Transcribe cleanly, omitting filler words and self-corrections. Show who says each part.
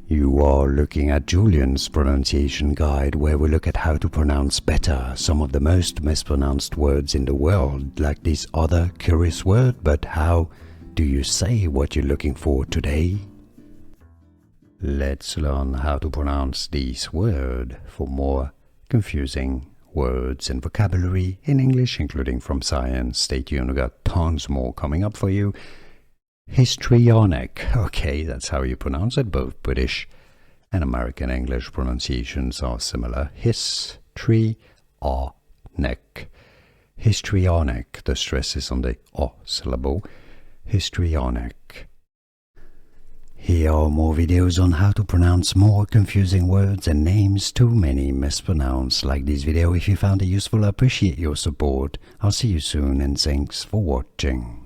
Speaker 1: You are looking at Julian's pronunciation guide, where we look at how to pronounce better some of the most mispronounced words in the world, like this other curious word. But how do you say what you're looking for today? Let's learn how to pronounce this word for more confusing words and vocabulary in English, including from science. Stay tuned, we got tons more coming up for you. Histrionic. Okay, that's how you pronounce it. Both British and American English pronunciations are similar. Histrionic. Histrionic. The stress is on the O syllable. Histrionic. Here are more videos on how to pronounce more confusing words and names too many mispronounced. Like this video if you found it useful. I appreciate your support. I'll see you soon and thanks for watching.